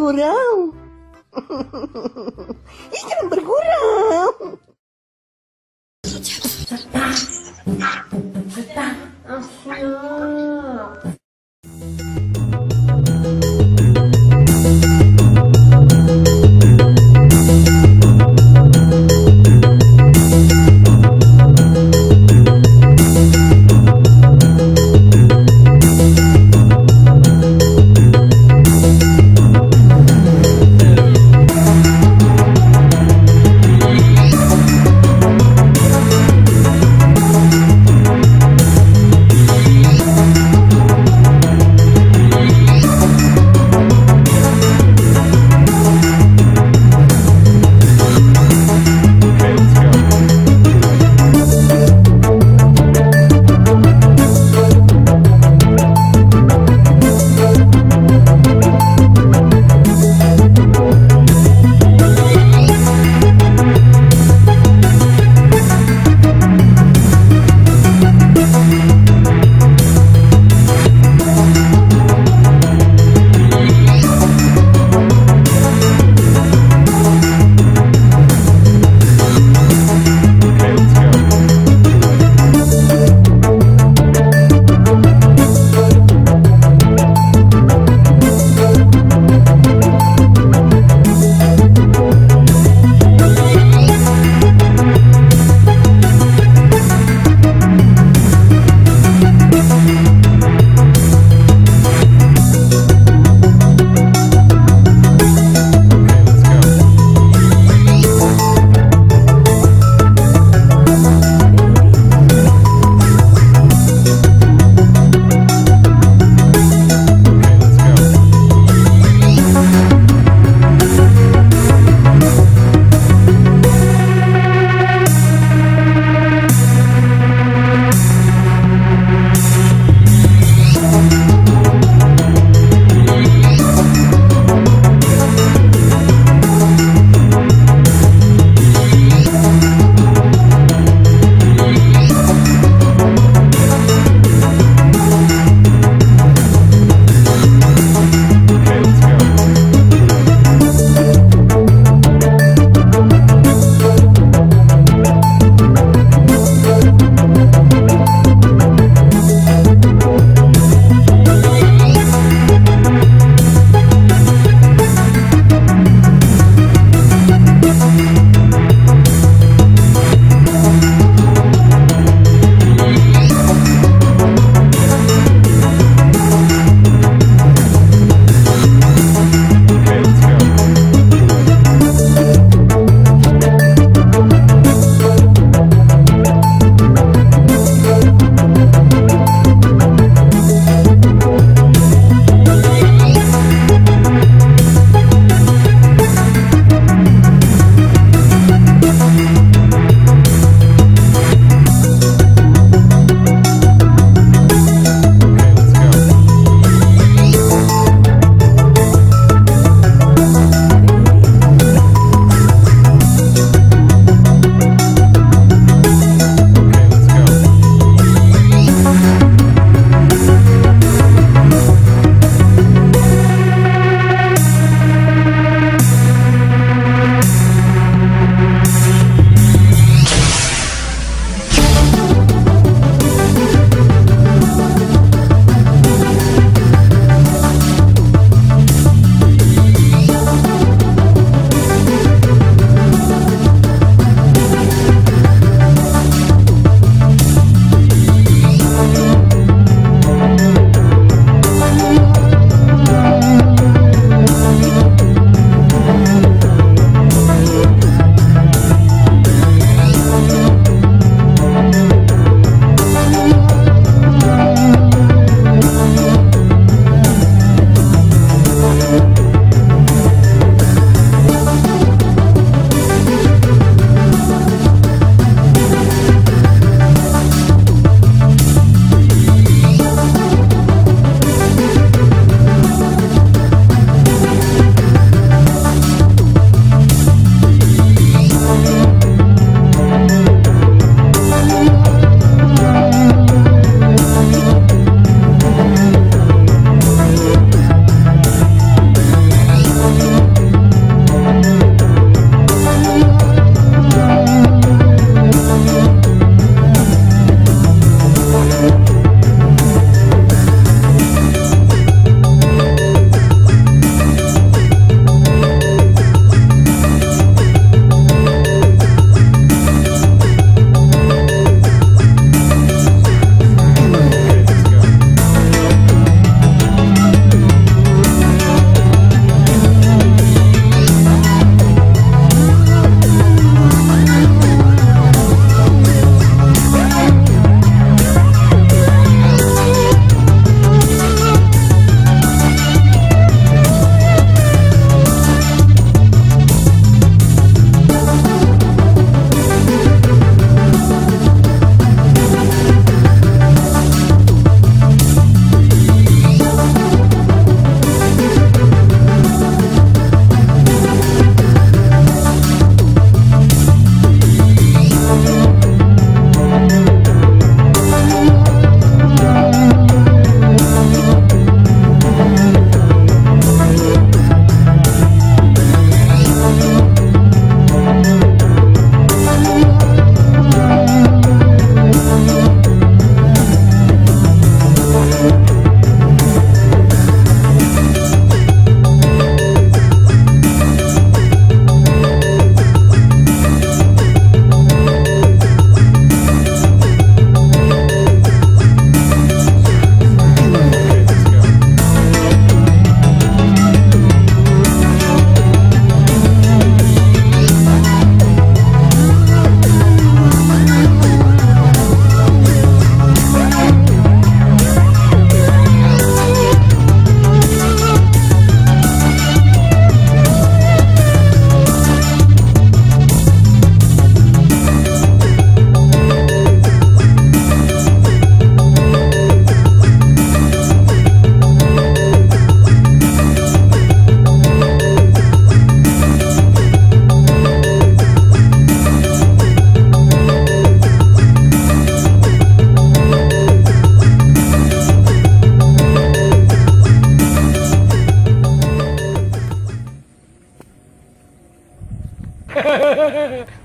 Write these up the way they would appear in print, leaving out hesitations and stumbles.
bergurau. Ikan bergurau.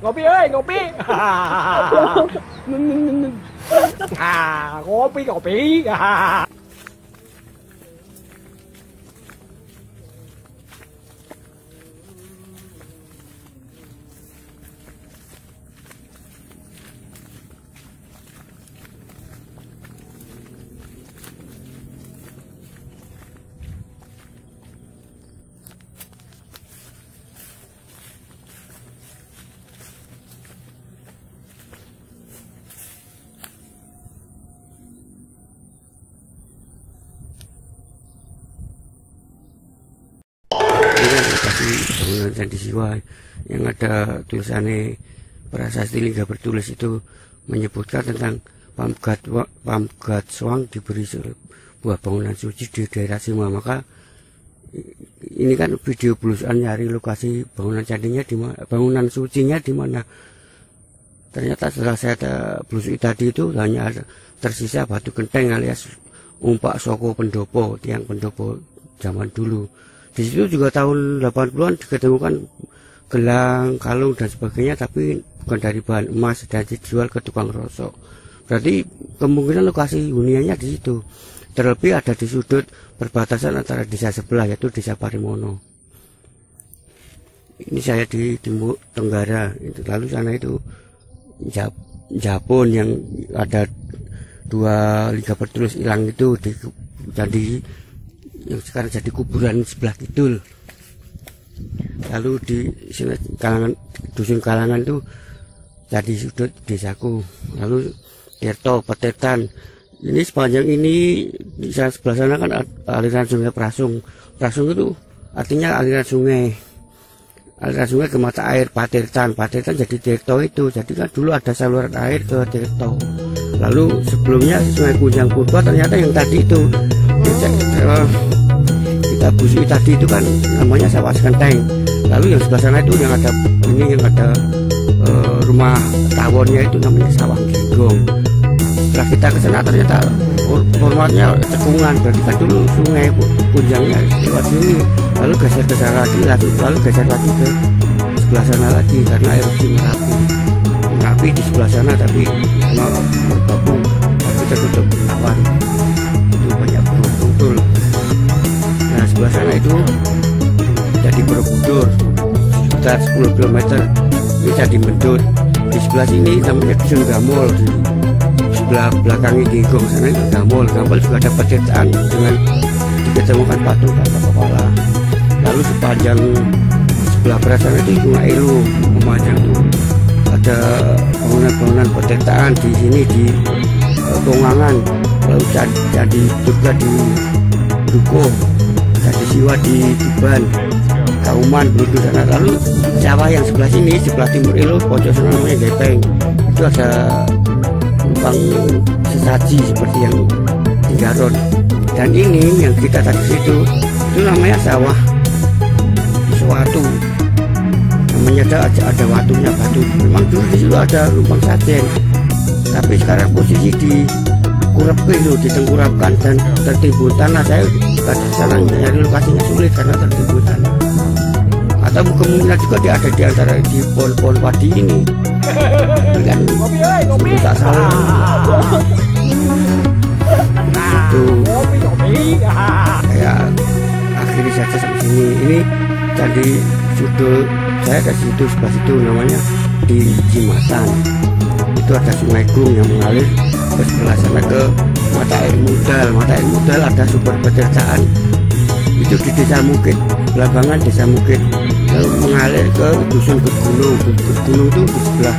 ngopi ơi, ngopi. Ngopi, ngopi. Bangunan Candi Siwa yang ada tulisannya prasasti Lingga Bertulis itu menyebutkan tentang Pamgat Swang diberi sebuah bangunan suci di daerah Sima. Maka ini kan video belusuan nyari lokasi bangunan candinya di mana, bangunan sucinya di mana. Ternyata setelah saya belusui tadi itu hanya tersisa batu genteng alias umpak Soko Pendopo, tiang pendopo zaman dulu. Di situ juga tahun 80-an diketemukan gelang, kalung dan sebagainya, tapi bukan dari bahan emas dan dijual ke tukang rosok. Berarti kemungkinan lokasi huniannya di situ. Terlebih ada di sudut perbatasan antara desa sebelah, yaitu desa Parimono. Ini saya di Timur Tenggara, lalu sana itu Japun yang ada 2 Lingga Bertulis hilang itu jadi yang sekarang jadi kuburan sebelah kidul. Lalu di sini dusun Kalangan itu jadi sudut desaku. Lalu Tirto, Petetan. Ini sepanjang ini di sebelah sana kan aliran sungai Prasung. Prasung itu artinya aliran sungai. Aliran sungai ke mata air Patirtan. Patirtan jadi Tirto itu. Jadi kan dulu ada saluran air ke Tirto. Lalu sebelumnya Sungai Kunjang Purba ternyata yang tadi itu kita busui tadi itu kan namanya Sawah Sekenteng. Lalu yang sebelah sana itu yang ada rumah tawonnya itu namanya Sawah Genggong. Setelah kita ke sana ternyata formatnya cekungan, berarti kan dulu Sungai Kunjangnya lewat sini, lalu geser ke sana lagi, lalu geser lagi ke sebelah sana lagi karena erupsi Merapi di sebelah sana, tapi bergabung tapi tertutup awan. Itu banyak betul. Nah sebelah sana itu jadi Borobudur sekitar 10 km, ini jadi Mendut. Di sebelah sini namanya Dusun Gamol, di sebelah belakangnya Genggong sana itu Gamol. Gamol juga ada petirtaan dengan diketemukan patung kepala. Lalu sepanjang sebelah barat sana itu Bunga Elu memanjang tuh. Ada bangunan-bangunan petirtaan di sini di Tongangan, lalu jadi juga di Dukuh, Candi Siwa di Tuban, Kauman, Bludu sana. Lalu sawah yang sebelah sini, sebelah timur itu pojok sana namanya Gepeng. Itu ada lubang sesaji seperti yang di Garut. Dan ini yang kita tadi itu namanya sawah Suatu. Namanya ada watunya batu. Memang dulu di situ ada lubang sajen. Tapi sekarang posisi ditengkurapkan dan tertimbun tanah. Saya di sana nyari lokasinya sulit karena tertimbun tanah. Atau kemungkinan juga dia ada di antara di pohon-pohon padi ini. Dengan tak salah. Itu saya akhiri saja sampai sini. Ini candi sudut saya dari situ sebelah situ namanya di Jimatan. Itu ada Sungai Gung yang mengalir ke sebelah sana ke mata air Mudal. Mata air Mudal ada sumber petirtaan itu di Desa Mukit, Belambangan Desa Mukit, lalu mengalir ke Dusun Gedgunung. Gedgunung itu di sebelah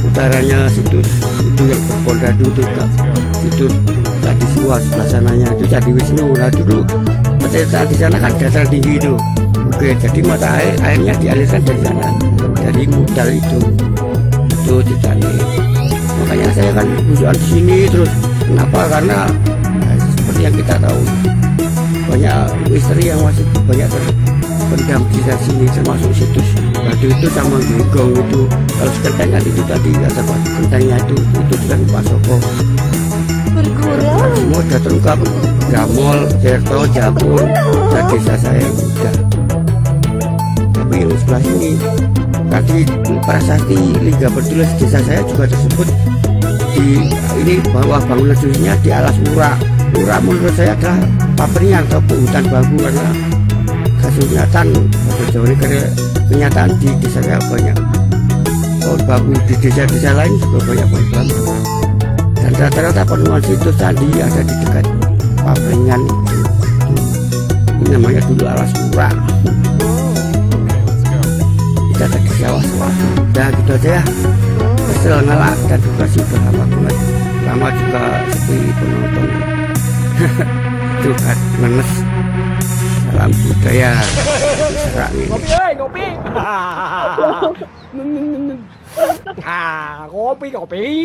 utaranya situs itu yang berpondadu itu Candi Siwa, sebelah sananya itu Candi Wisnu. Nah dulu petirtaan di sana kan dataran tinggi itu. Oke, jadi mata airnya dialirkan dari sana, dari Mudal itu ceritanya. Makanya saya kan busukan di sini terus. Kenapa? Karena seperti yang kita tahu banyak misteri yang masih banyak terpendam di sini, termasuk situs batu itu sama Genggong itu. Kalau sekentengan itu tadi ada batu gentengnya itu kan Pak Soko. Semua sudah terungkap. Gamol, Tirto, Japun, dan desa saya juga. Tapi yang sebelah sini tadi prasasti Liga Bertulis desa saya juga tersebut di ini bawah bangunan susunya di alas murah. Murah menurut saya adalah paperingan atau hutan bambu, karena kesunyatan sejauh ini kenyataan di desa saya banyak pohon bambu, di desa-desa lain juga banyak pohon bambu, dan rata-rata penemuan situs candi ada di dekat paperingan itu. Ini namanya dulu alas murah. Kita ada di sawah-sawah. Udah gitu aja ya. Kesel ngelak dan juga sudah lama banget. Lama juga sepi penonton. Curhat menes. Salam budaya. Serak ini. Ngopi. Ngopi.